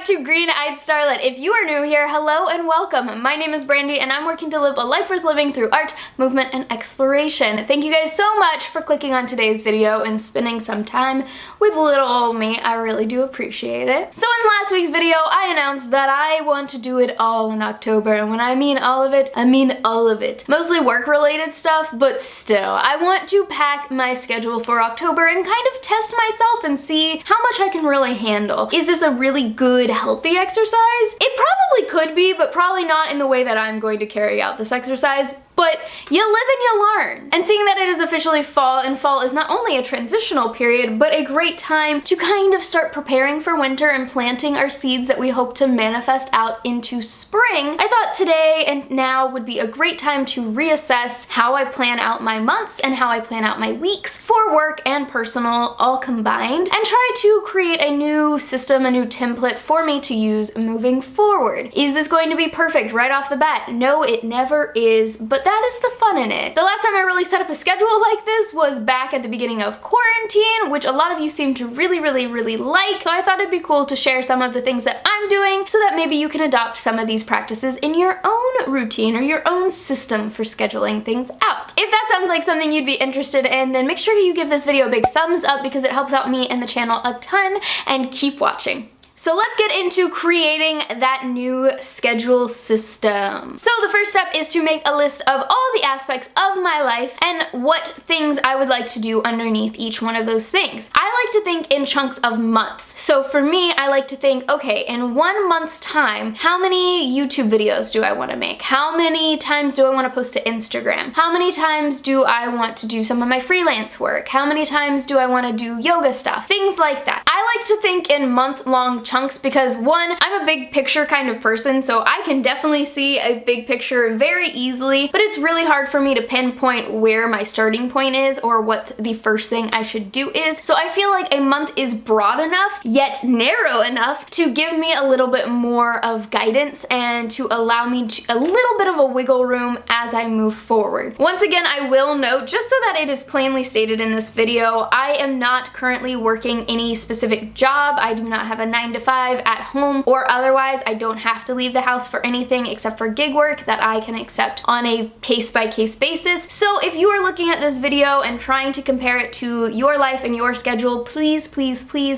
to Green-Eyed Starlet. If you are new here, hello and welcome. My name is Brandy and I'm working to live a life worth living through art, movement, and exploration. Thank you guys so much for clicking on today's video and spending some time with little old me. I really do appreciate it. So in last week's video, I announced that I want to do it all in October, and when I mean all of it, I mean all of it. Mostly work-related stuff, but still. I want to pack my schedule for October and kind of test myself and see how much I can really handle. Is this a really good, healthy exercise? It probably could be, but probably not in the way that I'm going to carry out this exercise. But you live and you learn. And seeing that it is officially fall, and fall is not only a transitional period, but a great time to kind of start preparing for winter and planting our seeds that we hope to manifest out into spring, I thought today and now would be a great time to reassess how I plan out my months and how I plan out my weeks for work and personal all combined, and try to create a new system, a new template for me to use moving forward. Is this going to be perfect right off the bat? No, it never is, but that is the fun in it. The last time I really set up a schedule like this was back at the beginning of quarantine, which a lot of you seem to really like, so I thought it'd be cool to share some of the things that I'm doing so that maybe you can adopt some of these practices in your own routine or your own system for scheduling things out. If that sounds like something you'd be interested in, then make sure you give this video a big thumbs up because it helps out me and the channel a ton, and keep watching. So let's get into creating that new schedule system. So the first step is to make a list of all the aspects of my life and what things I would like to do underneath each one of those things. I like to think in chunks of months. So for me, I like to think, okay, in 1 month's time, how many YouTube videos do I want to make? How many times do I want to post to Instagram? How many times do I want to do some of my freelance work? How many times do I want to do yoga stuff? Things like that. I like to think in month-long chunks because, one, I'm a big picture kind of person, so I can definitely see a big picture very easily, but it's really hard for me to pinpoint where my starting point is or what the first thing I should do is. So I feel like a month is broad enough, yet narrow enough to give me a little bit more of guidance and to allow me a little bit of a wiggle room as I move forward. Once again, I will note, just so that it is plainly stated in this video, I am not currently working any specific job. I do not have a 9-to-5 at home or otherwise. I don't have to leave the house for anything except for gig work that I can accept on a case-by-case basis. So if you are looking at this video and trying to compare it to your life and your schedule, please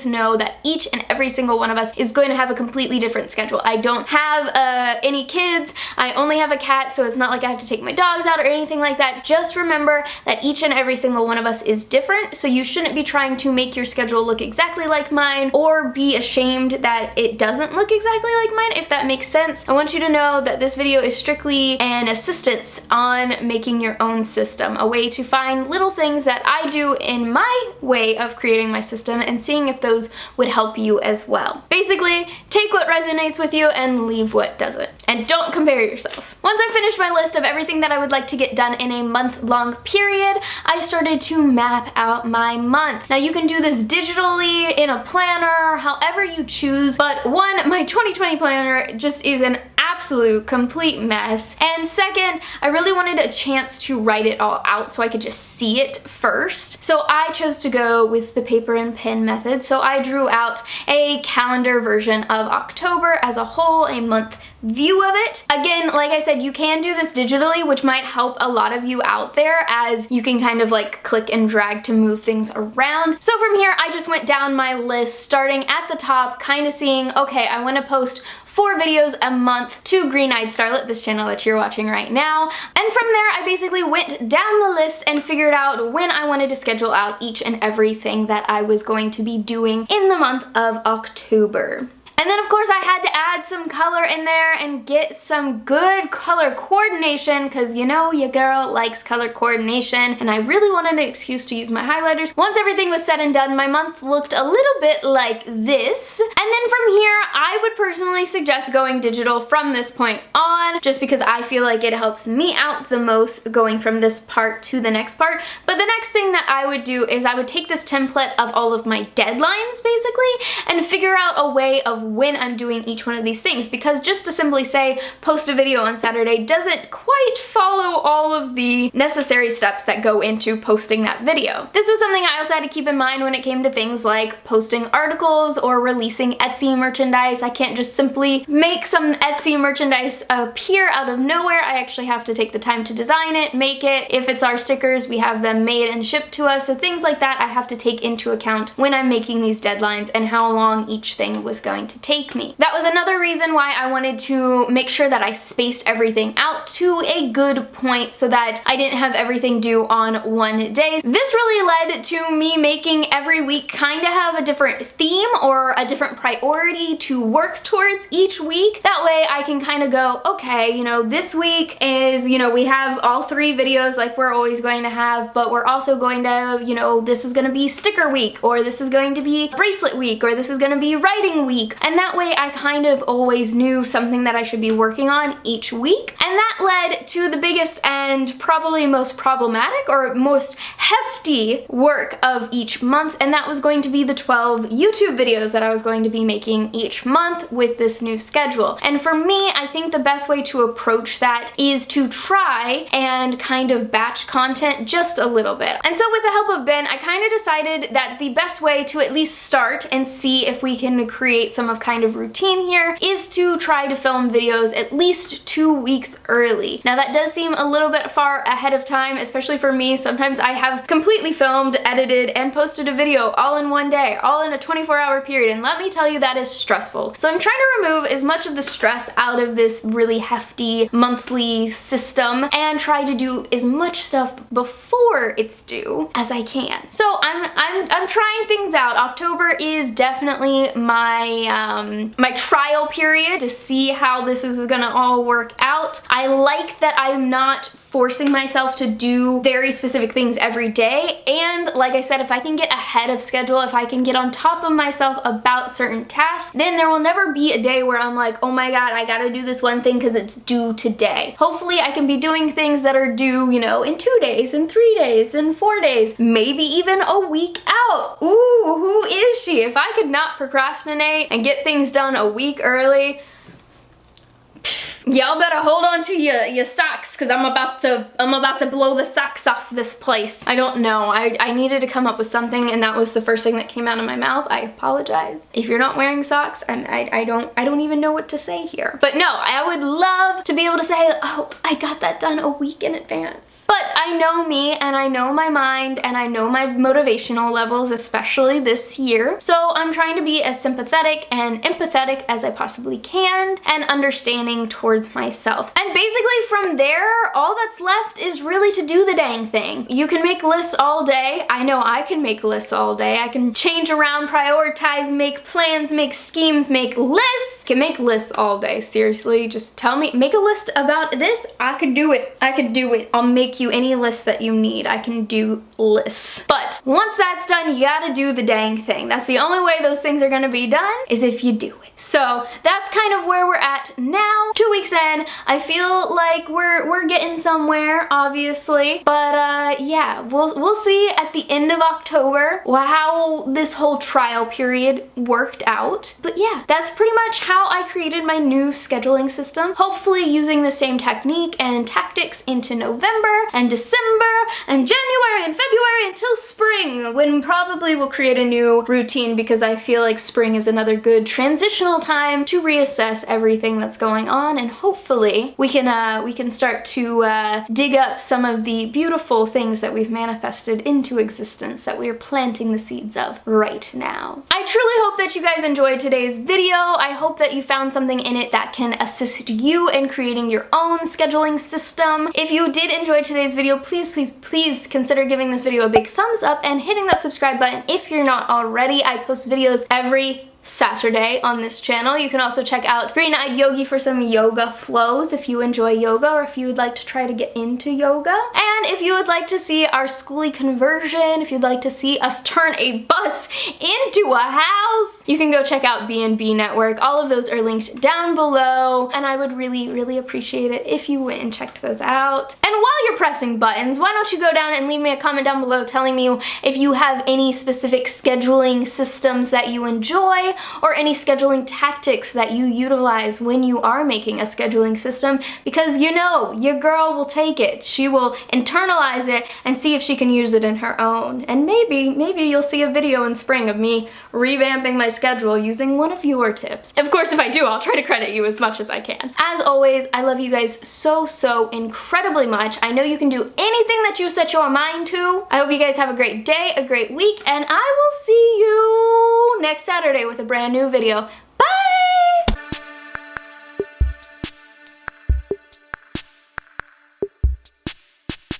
know that each and every single one of us is going to have a completely different schedule. I don't have any kids. I only have a cat, so it's not like I have to take my dogs out or anything like that. Just remember that each and every single one of us is different, so you shouldn't be trying to make your schedule look exactly like mine or be ashamed that it doesn't look exactly like mine, if that makes sense. I want you to know that this video is strictly an assistance on making your own system, a way to find little things that I do in my way of creating my system and seeing if those would help you as well. Basically, take what resonates with you and leave what doesn't. And don't compare yourself. Once I finished my list of everything that I would like to get done in a month-long period, I started to map out my month. Now you can do this digitally, in a planner, however you choose, but one, my 2020 planner just is an absolute complete mess, and second, I really wanted a chance to write it all out so I could just see it first. So I chose to go with the paper and pen method, so I drew out a calendar version of October as a whole, a month view of it. Again, like I said, you can do this digitally, which might help a lot of you out there, as you can kind of like click and drag to move things around. So from here, I just went down my list, starting at the top, kind of seeing, okay, I want to post 4 videos a month to Green-Eyed Starlet, this channel that you're watching right now. And from there, I basically went down the list and figured out when I wanted to schedule out each and everything that I was going to be doing in the month of October. And then of course I had to add some color in there and get some good color coordination, because you know your girl likes color coordination, and I really wanted an excuse to use my highlighters. Once everything was said and done, my month looked a little bit like this. And then from here, I would personally suggest going digital from this point on, just because I feel like it helps me out the most going from this part to the next part. But the next thing that I would do is I would take this template of all of my deadlines basically and figure out a way of when I'm doing each one of these things, because just to simply say post a video on Saturday doesn't quite follow all of the necessary steps that go into posting that video. This was something I also had to keep in mind when it came to things like posting articles or releasing Etsy merchandise. I can't just simply make some Etsy merchandise appear out of nowhere. I actually have to take the time to design it, make it. If it's our stickers, we have them made and shipped to us. So things like that I have to take into account when I'm making these deadlines and how long each thing was going to take me. That was another reason why I wanted to make sure that I spaced everything out to a good point so that I didn't have everything due on one day. This really led to me making every week kind of have a different theme or a different priority to work towards each week. That way I can kind of go, okay, you know, this week is, you know, we have all 3 videos like we're always going to have, but we're also going to, you know, this is going to be sticker week, or this is going to be bracelet week, or this is going to be writing week. And that way I kind of always knew something that I should be working on each week. And that led to the biggest and probably most problematic or most hefty work of each month, and that was going to be the 12 YouTube videos that I was going to be making each month with this new schedule. And for me, I think the best way to approach that is to try and kind of batch content just a little bit. And so with the help of Ben, I kind of decided that the best way to at least start and see if we can create some kind of routine here is to try to film videos at least 2 weeks early. Now that does seem a little bit far ahead of time, especially for me. Sometimes I have completely filmed, edited, and posted a video all in one day, all in a 24-hour period, and let me tell you, that is stressful. So I'm trying to remove as much of the stress out of this really hefty monthly system and try to do as much stuff before it's due as I can. So I'm trying things out. October is definitely my my trial period to see how this is gonna all work out. I like that I'm not forcing myself to do very specific things every day, and like I said, if I can get ahead of schedule, if I can get on top of myself about certain tasks, then there will never be a day where I'm like, oh my god, I gotta do this one thing because it's due today. Hopefully I can be doing things that are due, you know, in 2 days, in 3 days, in 4 days, maybe even a week out. Ooh, who is she? If I could not procrastinate and get things done a week early, y'all better hold on to your socks, because I'm about to blow the socks off this place. I don't know. I needed to come up with something, and that was the first thing that came out of my mouth. I apologize. If you're not wearing socks, I don't even know what to say here. But no, I would love to be able to say, oh, I got that done a week in advance. But I know me, and I know my mind, and I know my motivational levels, especially this year. So I'm trying to be as sympathetic and empathetic as I possibly can, and understanding towards myself. And basically from there, all that's left is really to do the dang thing. You can make lists all day. I know I can make lists all day. I can change around, prioritize, make plans, make schemes, make lists. I can make lists all day. Seriously, just tell me, make a list about this. I could do it. I could do it. I'll make you any list that you need. I can do lists. But once that's done, you gotta do the dang thing. That's the only way those things are gonna be done, is if you do it. So that's kind of where we're at now. 2 weeks in, I feel like we're getting somewhere, obviously. But yeah, we'll see at the end of October how this whole trial period worked out. But yeah, that's pretty much how I created my new scheduling system. Hopefully using the same technique and tactics into November and December and January and February until spring, when probably we'll create a new routine, because I feel like spring is another good transitional time to reassess everything that's going on, and hopefully we can start to dig up some of the beautiful things that we've manifested into existence, that we're planting the seeds of right now. I truly hope that you guys enjoyed today's video. I hope that you found something in it that can assist you in creating your own scheduling system. If you did enjoy today's video, please consider giving this video a big thumbs up and hitting that subscribe button if you're not already. I post videos every Saturday on this channel. You can also check out Green Eyed Yogi for some yoga flows if you enjoy yoga, or if you would like to try to get into yoga. And if you would like to see our schoolie conversion, if you'd like to see us turn a bus into a house, you can go check out B&B Network. All of those are linked down below, and I would really appreciate it if you went and checked those out. And while you're pressing buttons, why don't you go down and leave me a comment down below telling me if you have any specific scheduling systems that you enjoy, day, or any scheduling tactics that you utilize when you are making a scheduling system, because you know, your girl will take it. She will internalize it and see if she can use it in her own. And maybe you'll see a video in spring of me revamping my schedule using one of your tips. Of course, if I do, I'll try to credit you as much as I can. As always, I love you guys so incredibly much. I know you can do anything that you set your mind to. I hope you guys have a great day, a great week, and I will see you next Saturday with a brand new video.